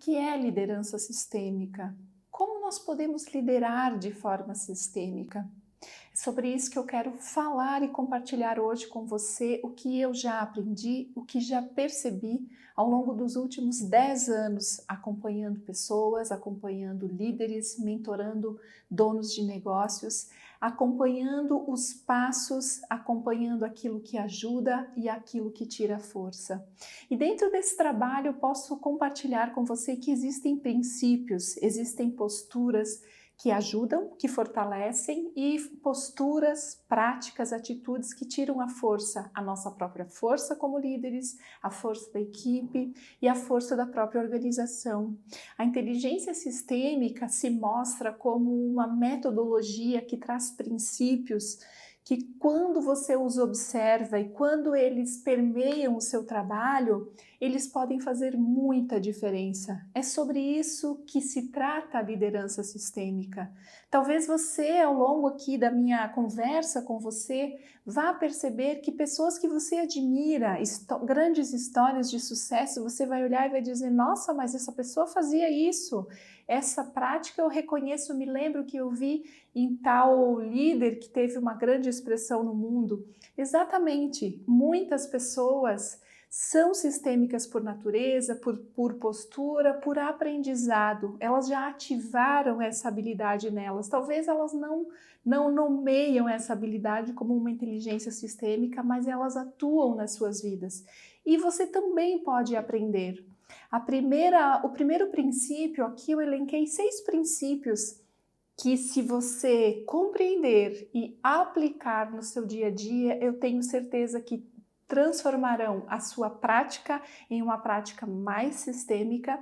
Que é liderança sistêmica? Como nós podemos liderar de forma sistêmica? É sobre isso que eu quero falar e compartilhar hoje com você o que eu já aprendi, o que já percebi ao longo dos últimos 10 anos, acompanhando pessoas, acompanhando líderes, mentorando donos de negócios, acompanhando os passos, acompanhando aquilo que ajuda e aquilo que tira força. E dentro desse trabalho eu posso compartilhar com você que existem princípios, existem posturas que ajudam, que fortalecem e posturas, práticas, atitudes que tiram a nossa própria força como líderes, a força da equipe e a força da própria organização. A inteligência sistêmica se mostra como uma metodologia que traz princípios que quando você os observa e quando eles permeiam o seu trabalho, eles podem fazer muita diferença. É sobre isso que se trata a liderança sistêmica. Talvez você, ao longo aqui da minha conversa com você, vá perceber que pessoas que você admira, grandes histórias de sucesso, você vai olhar e vai dizer, nossa, mas essa pessoa fazia isso. Essa prática eu reconheço, me lembro que eu vi em tal líder que teve uma grande expressão no mundo. Exatamente, muitas pessoas são sistêmicas por natureza, por postura, por aprendizado. Elas já ativaram essa habilidade nelas. Talvez elas não nomeiam essa habilidade como uma inteligência sistêmica, mas elas atuam nas suas vidas. E você também pode aprender. O primeiro princípio, aqui eu elenquei 6 princípios que, se você compreender e aplicar no seu dia a dia, eu tenho certeza que transformarão a sua prática em uma prática mais sistêmica,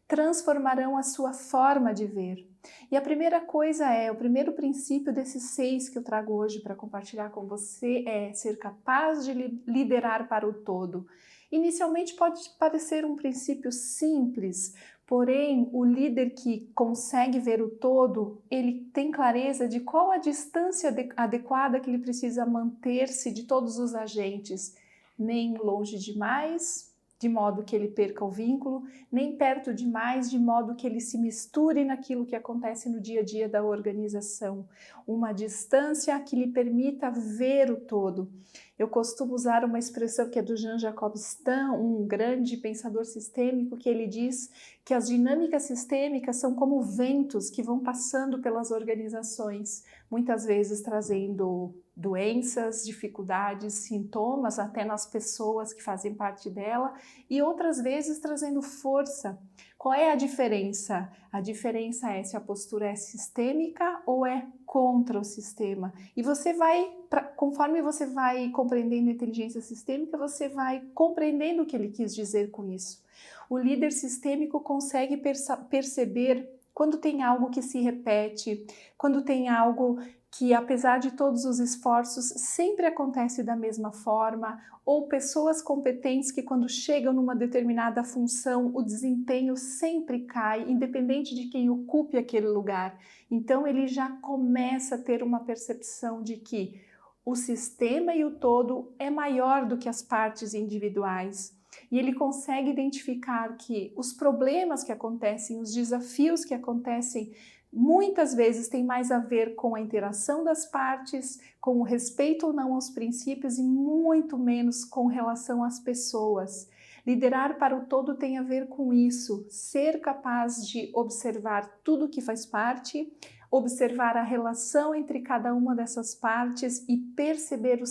transformarão a sua forma de ver. E a primeira coisa o primeiro princípio desses 6 que eu trago hoje para compartilhar com você é ser capaz de liderar para o todo. Inicialmente pode parecer um princípio simples, porém o líder que consegue ver o todo, ele tem clareza de qual a distância adequada que ele precisa manter-se de todos os agentes, nem longe demais, de modo que ele perca o vínculo, nem perto demais, de modo que ele se misture naquilo que acontece no dia a dia da organização. Uma distância que lhe permita ver o todo. Eu costumo usar uma expressão que é do Jean-Jacques Stan, um grande pensador sistêmico, que ele diz que as dinâmicas sistêmicas são como ventos que vão passando pelas organizações, muitas vezes trazendo doenças, dificuldades, sintomas até nas pessoas que fazem parte dela e outras vezes trazendo força. Qual é a diferença? A diferença é se a postura é sistêmica ou é contra o sistema. E você vai, conforme você vai compreendendo a inteligência sistêmica, você vai compreendendo o que ele quis dizer com isso. O líder sistêmico consegue perceber quando tem algo que se repete, quando tem algo que, apesar de todos os esforços, sempre acontece da mesma forma, ou pessoas competentes que, quando chegam numa determinada função, o desempenho sempre cai, independente de quem ocupe aquele lugar. Então ele já começa a ter uma percepção de que o sistema e o todo é maior do que as partes individuais. E ele consegue identificar que os problemas que acontecem, os desafios que acontecem, muitas vezes tem mais a ver com a interação das partes, com o respeito ou não aos princípios e muito menos com relação às pessoas. Liderar para o todo tem a ver com isso, ser capaz de observar tudo que faz parte, observar a relação entre cada uma dessas partes e perceber os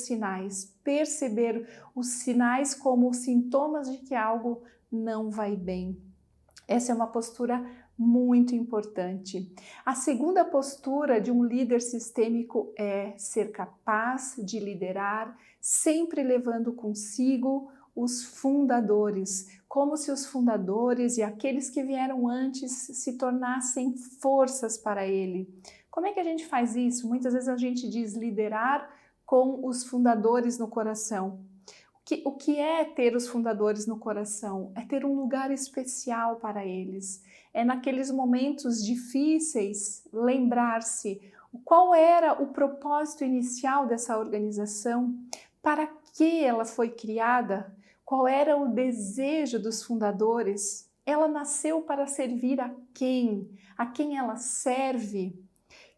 sinais como sintomas de que algo não vai bem. Essa é uma postura muito importante. A segunda postura de um líder sistêmico é ser capaz de liderar, sempre levando consigo os fundadores, como se os fundadores e aqueles que vieram antes se tornassem forças para ele. Como é que a gente faz isso? Muitas vezes a gente diz liderar com os fundadores no coração. O que é ter os fundadores no coração? É ter um lugar especial para eles. É naqueles momentos difíceis lembrar-se qual era o propósito inicial dessa organização, para que ela foi criada, qual era o desejo dos fundadores, Ela nasceu para servir a quem? A quem ela serve?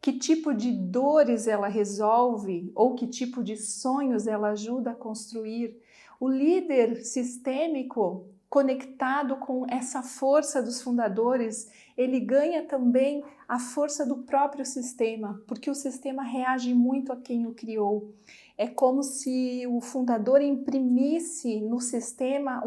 Que tipo de dores ela resolve ou que tipo de sonhos ela ajuda a construir? O líder sistêmico, conectado com essa força dos fundadores, ele ganha também a força do próprio sistema, porque o sistema reage muito a quem o criou. É como se o fundador imprimisse no sistema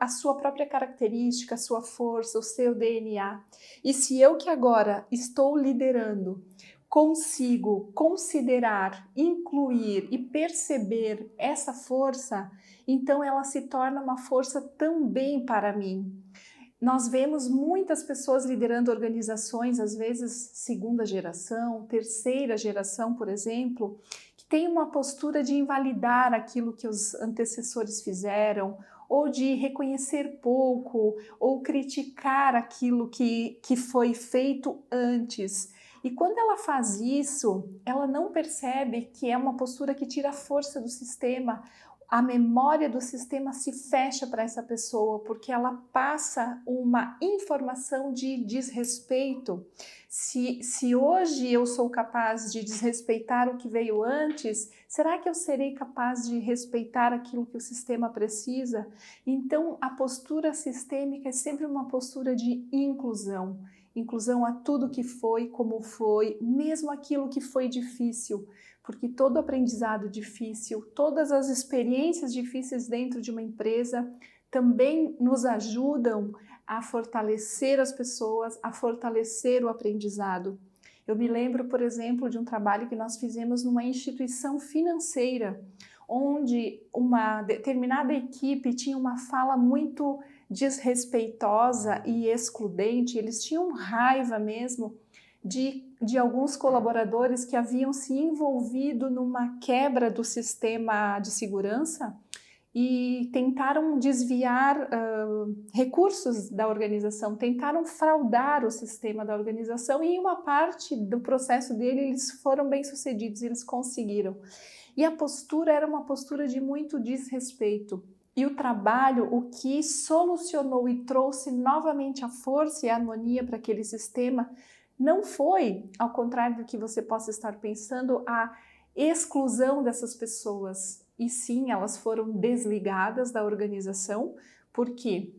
a sua própria característica, a sua força, o seu DNA. E se eu que agora estou liderando, consigo considerar, incluir e perceber essa força, então ela se torna uma força também para mim. Nós vemos muitas pessoas liderando organizações, às vezes segunda geração, terceira geração, por exemplo, que tem uma postura de invalidar aquilo que os antecessores fizeram, ou de reconhecer pouco, ou criticar aquilo que foi feito antes. E quando ela faz isso, ela não percebe que é uma postura que tira a força do sistema. A memória do sistema se fecha para essa pessoa, porque ela passa uma informação de desrespeito. Se hoje eu sou capaz de desrespeitar o que veio antes, será que eu serei capaz de respeitar aquilo que o sistema precisa? Então, a postura sistêmica é sempre uma postura de inclusão. Inclusão a tudo que foi, como foi, mesmo aquilo que foi difícil. Porque todo aprendizado difícil, todas as experiências difíceis dentro de uma empresa também nos ajudam a fortalecer as pessoas, a fortalecer o aprendizado. Eu me lembro, por exemplo, de um trabalho que nós fizemos numa instituição financeira, onde uma determinada equipe tinha uma fala muito desrespeitosa e excludente, eles tinham raiva mesmo de alguns colaboradores que haviam se envolvido numa quebra do sistema de segurança e tentaram desviar recursos da organização, tentaram fraudar o sistema da organização e em uma parte do processo dele eles foram bem-sucedidos, eles conseguiram. E a postura era uma postura de muito desrespeito. E o trabalho, o que solucionou e trouxe novamente a força e a harmonia para aquele sistema, não foi, ao contrário do que você possa estar pensando, a exclusão dessas pessoas. E sim, elas foram desligadas da organização, porque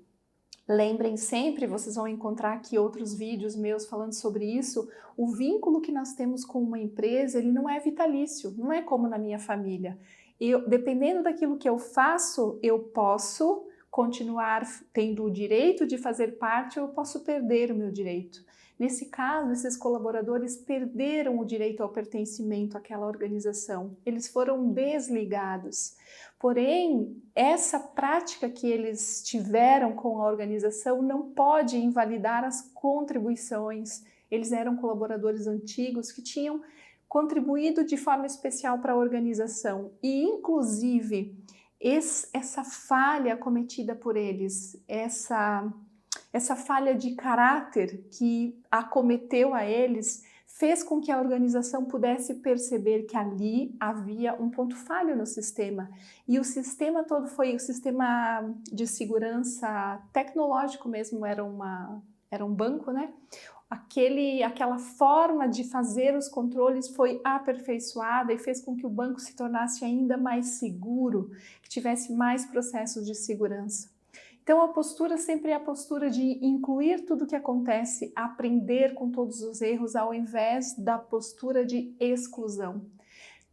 lembrem sempre, vocês vão encontrar aqui outros vídeos meus falando sobre isso, o vínculo que nós temos com uma empresa, ele não é vitalício, não é como na minha família. Dependendo daquilo que eu faço, eu posso continuar tendo o direito de fazer parte ou eu posso perder o meu direito. Nesse caso, esses colaboradores perderam o direito ao pertencimento àquela organização. Eles foram desligados. Porém, essa prática que eles tiveram com a organização não pode invalidar as contribuições. Eles eram colaboradores antigos que tinham contribuído de forma especial para a organização. E, inclusive, essa falha cometida por eles, essa falha de caráter que acometeu a eles, fez com que a organização pudesse perceber que ali havia um ponto falho no sistema. E o sistema todo foi o sistema de segurança tecnológico mesmo, era um banco, né? Aquela forma de fazer os controles foi aperfeiçoada e fez com que o banco se tornasse ainda mais seguro, que tivesse mais processos de segurança. Então, a postura sempre é a postura de incluir tudo o que acontece, aprender com todos os erros, ao invés da postura de exclusão.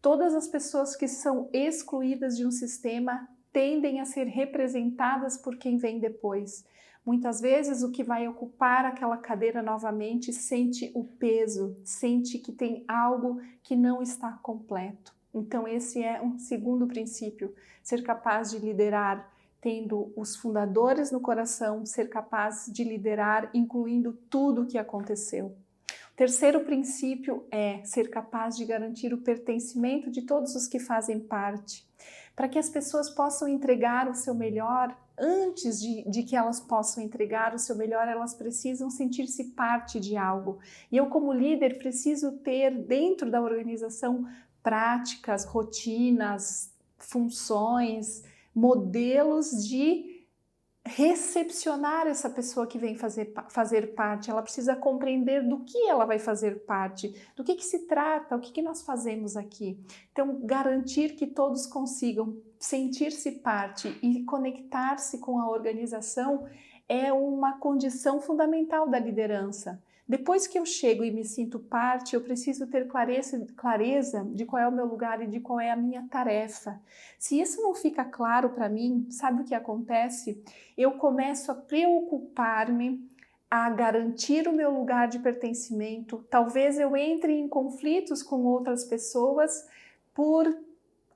Todas as pessoas que são excluídas de um sistema tendem a ser representadas por quem vem depois. Muitas vezes, o que vai ocupar aquela cadeira novamente sente o peso, sente que tem algo que não está completo. Então, esse é um segundo princípio, ser capaz de liderar tendo os fundadores no coração, ser capaz de liderar, incluindo tudo o que aconteceu. O terceiro princípio é ser capaz de garantir o pertencimento de todos os que fazem parte. Para que as pessoas possam entregar o seu melhor, antes de que elas possam entregar o seu melhor, elas precisam sentir-se parte de algo. E eu, como líder, preciso ter dentro da organização práticas, rotinas, funções, modelos de recepcionar essa pessoa que vem fazer parte, ela precisa compreender do que ela vai fazer parte, do que se trata, o que nós fazemos aqui. Então, garantir que todos consigam sentir-se parte e conectar-se com a organização é uma condição fundamental da liderança. Depois que eu chego e me sinto parte, eu preciso ter clareza de qual é o meu lugar e de qual é a minha tarefa. Se isso não fica claro para mim, sabe o que acontece? Eu começo a preocupar-me, a garantir o meu lugar de pertencimento. Talvez eu entre em conflitos com outras pessoas por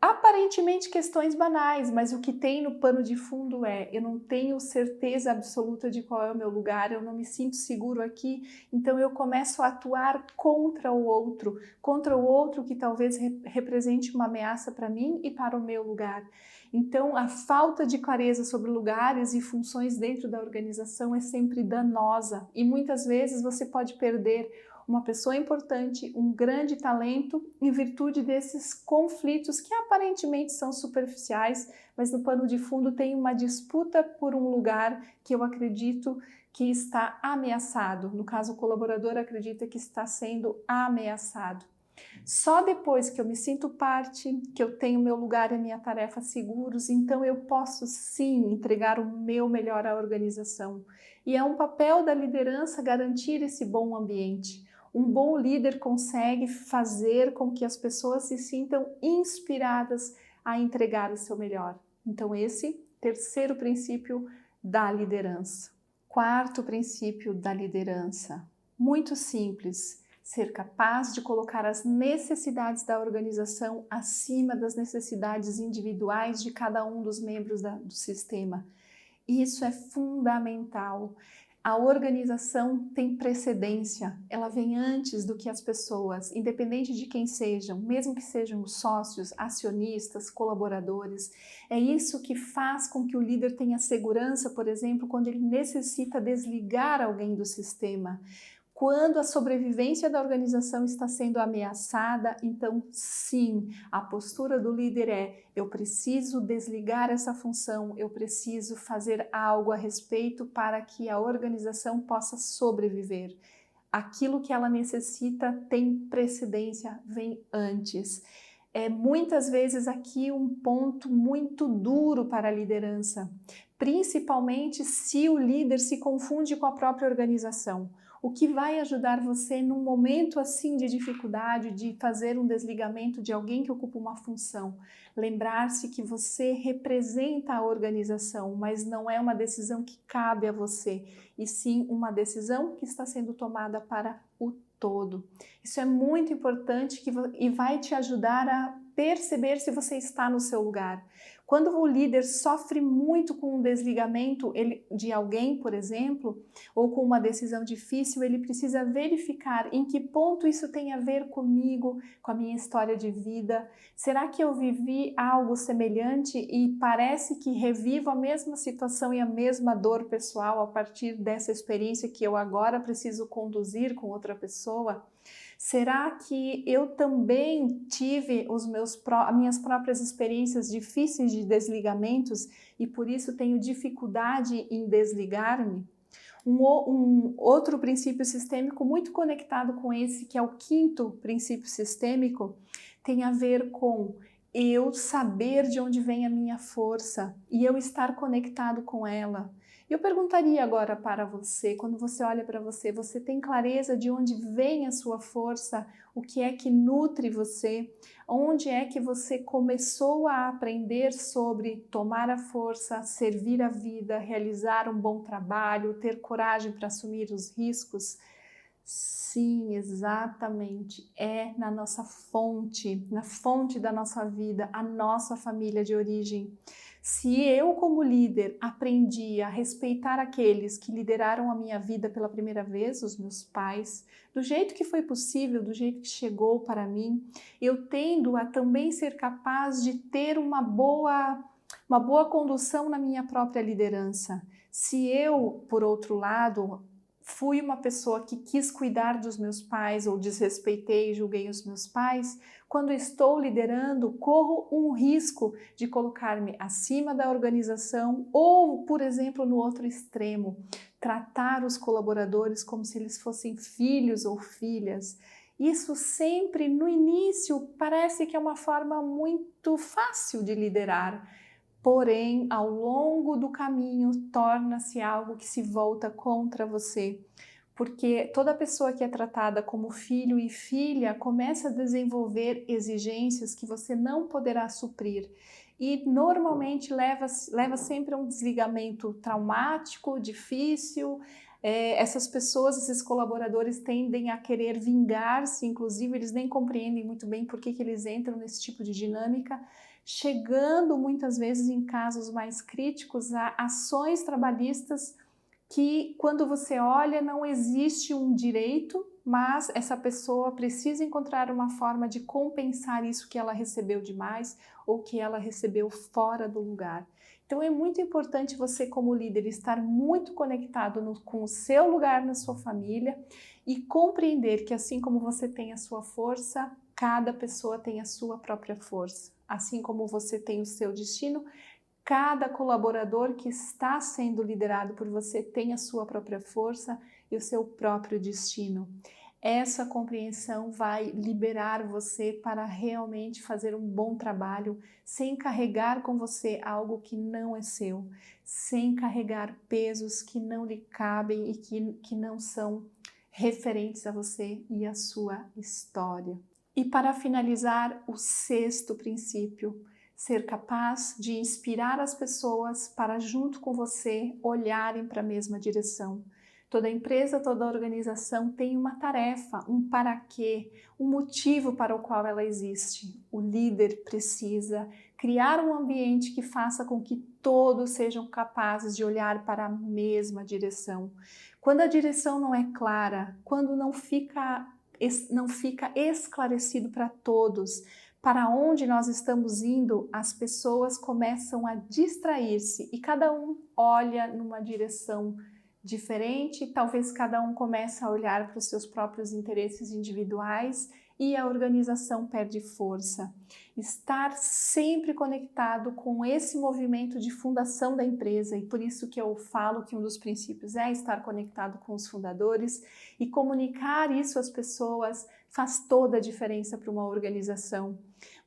aparentemente questões banais, mas o que tem no pano de fundo eu não tenho certeza absoluta de qual é o meu lugar, eu não me sinto seguro aqui, então eu começo a atuar contra o outro que talvez represente uma ameaça para mim e para o meu lugar. Então, a falta de clareza sobre lugares e funções dentro da organização é sempre danosa e muitas vezes você pode perder uma pessoa importante, um grande talento, em virtude desses conflitos que aparentemente são superficiais, mas no pano de fundo tem uma disputa por um lugar que eu acredito que está ameaçado. No caso, o colaborador acredita que está sendo ameaçado. Só depois que eu me sinto parte, que eu tenho meu lugar e minha tarefa seguros, então eu posso sim entregar o meu melhor à organização. E é um papel da liderança garantir esse bom ambiente. Um bom líder consegue fazer com que as pessoas se sintam inspiradas a entregar o seu melhor. Então, esse terceiro princípio da liderança. Quarto princípio da liderança, muito simples, ser capaz de colocar as necessidades da organização acima das necessidades individuais de cada um dos membros do sistema. Isso é fundamental. A organização tem precedência, ela vem antes do que as pessoas, independente de quem sejam, mesmo que sejam sócios, acionistas, colaboradores. É isso que faz com que o líder tenha segurança, por exemplo, quando ele necessita desligar alguém do sistema. Quando a sobrevivência da organização está sendo ameaçada, então sim, a postura do líder é: eu preciso desligar essa função, eu preciso fazer algo a respeito para que a organização possa sobreviver. Aquilo que ela necessita tem precedência, vem antes. É muitas vezes aqui um ponto muito duro para a liderança, principalmente se o líder se confunde com a própria organização. O que vai ajudar você num momento assim de dificuldade, de fazer um desligamento de alguém que ocupa uma função? Lembrar-se que você representa a organização, mas não é uma decisão que cabe a você, e sim uma decisão que está sendo tomada para o todo. Isso é muito importante e vai te ajudar a perceber se você está no seu lugar. Quando o líder sofre muito com um desligamento de alguém, por exemplo, ou com uma decisão difícil, ele precisa verificar em que ponto isso tem a ver comigo, com a minha história de vida. Será que eu vivi algo semelhante e parece que revivo a mesma situação e a mesma dor pessoal a partir dessa experiência que eu agora preciso conduzir com outra pessoa? Será que eu também tive as minhas próprias experiências difíceis de desligamentos e por isso tenho dificuldade em desligar-me? Um outro princípio sistêmico muito conectado com esse, que é o quinto princípio sistêmico, tem a ver com eu saber de onde vem a minha força e eu estar conectado com ela. Eu perguntaria agora para você, quando você olha para você, você tem clareza de onde vem a sua força? O que é que nutre você? Onde é que você começou a aprender sobre tomar a força, servir a vida, realizar um bom trabalho, ter coragem para assumir os riscos? Sim, exatamente. É na nossa fonte, na fonte da nossa vida, a nossa família de origem. Se eu, como líder, aprendi a respeitar aqueles que lideraram a minha vida pela primeira vez, os meus pais, do jeito que foi possível, do jeito que chegou para mim, eu tendo a também ser capaz de ter uma boa condução na minha própria liderança. Se eu, por outro lado, fui uma pessoa que quis cuidar dos meus pais ou desrespeitei e julguei os meus pais, quando estou liderando, corro um risco de colocar-me acima da organização ou, por exemplo, no outro extremo, tratar os colaboradores como se eles fossem filhos ou filhas. Isso sempre no início parece que é uma forma muito fácil de liderar, porém, ao longo do caminho, torna-se algo que se volta contra você. Porque toda pessoa que é tratada como filho e filha começa a desenvolver exigências que você não poderá suprir. E normalmente leva sempre a um desligamento traumático, difícil. Essas pessoas, esses colaboradores tendem a querer vingar-se, inclusive eles nem compreendem muito bem por que eles entram nesse tipo de dinâmica, chegando muitas vezes em casos mais críticos a ações trabalhistas que, quando você olha, não existe um direito, mas essa pessoa precisa encontrar uma forma de compensar isso que ela recebeu demais ou que ela recebeu fora do lugar. Então é muito importante você, como líder, estar muito conectado com o seu lugar na sua família e compreender que, assim como você tem a sua força, cada pessoa tem a sua própria força. Assim como você tem o seu destino, cada colaborador que está sendo liderado por você tem a sua própria força e o seu próprio destino. Essa compreensão vai liberar você para realmente fazer um bom trabalho, sem carregar com você algo que não é seu, sem carregar pesos que não lhe cabem e que não são referentes a você e a sua história. E para finalizar, o sexto princípio: ser capaz de inspirar as pessoas para, junto com você, olharem para a mesma direção. Toda empresa, toda organização tem uma tarefa, um para quê, um motivo para o qual ela existe. O líder precisa criar um ambiente que faça com que todos sejam capazes de olhar para a mesma direção. Quando a direção não é clara, quando não fica esclarecido para todos para onde nós estamos indo, as pessoas começam a distrair-se e cada um olha numa direção diferente, talvez cada um comece a olhar para os seus próprios interesses individuais e a organização perde força. Estar sempre conectado com esse movimento de fundação da empresa, e por isso que eu falo que um dos princípios é estar conectado com os fundadores e comunicar isso às pessoas faz toda a diferença para uma organização.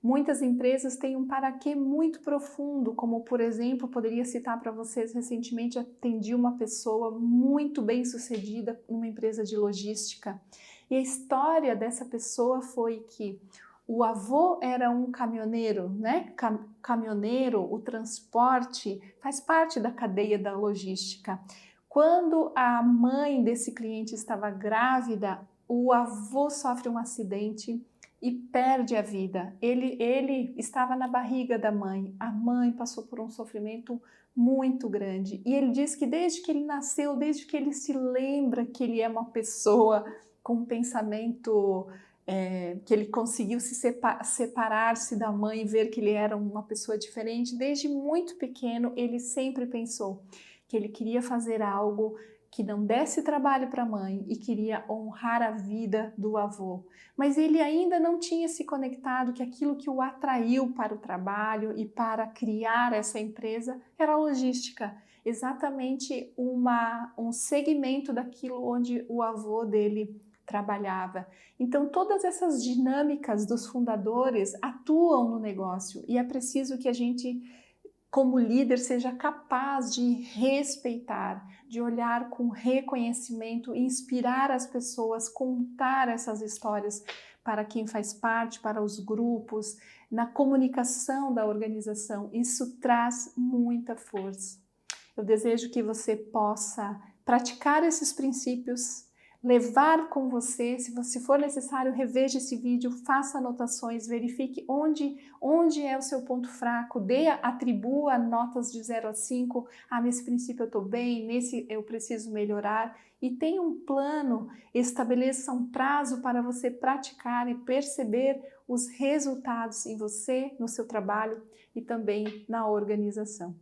Muitas empresas têm um para-quê muito profundo, como, por exemplo, poderia citar para vocês, recentemente atendi uma pessoa muito bem-sucedida numa empresa de logística. E a história dessa pessoa foi que o avô era um caminhoneiro, né? Caminhoneiro, o transporte faz parte da cadeia da logística. Quando a mãe desse cliente estava grávida, o avô sofre um acidente e perde a vida. Ele estava na barriga da mãe. A mãe passou por um sofrimento muito grande. E ele diz que desde que ele nasceu, desde que ele se lembra que ele é uma pessoa com um pensamento, que ele conseguiu separar-se da mãe e ver que ele era uma pessoa diferente, desde muito pequeno ele sempre pensou que ele queria fazer algo que não desse trabalho para a mãe e queria honrar a vida do avô. Mas ele ainda não tinha se conectado que aquilo que o atraiu para o trabalho e para criar essa empresa era a logística. Exatamente um segmento daquilo onde o avô dele trabalhava. Então todas essas dinâmicas dos fundadores atuam no negócio e é preciso que a gente, como líder, seja capaz de respeitar, de olhar com reconhecimento, inspirar as pessoas, contar essas histórias para quem faz parte, para os grupos, na comunicação da organização. Isso traz muita força. Eu desejo que você possa praticar esses princípios, levar com você, se for necessário, reveja esse vídeo, faça anotações, verifique onde é o seu ponto fraco, atribua notas de 0 a 5, nesse princípio eu estou bem, nesse eu preciso melhorar, e tenha um plano, estabeleça um prazo para você praticar e perceber os resultados em você, no seu trabalho e também na organização.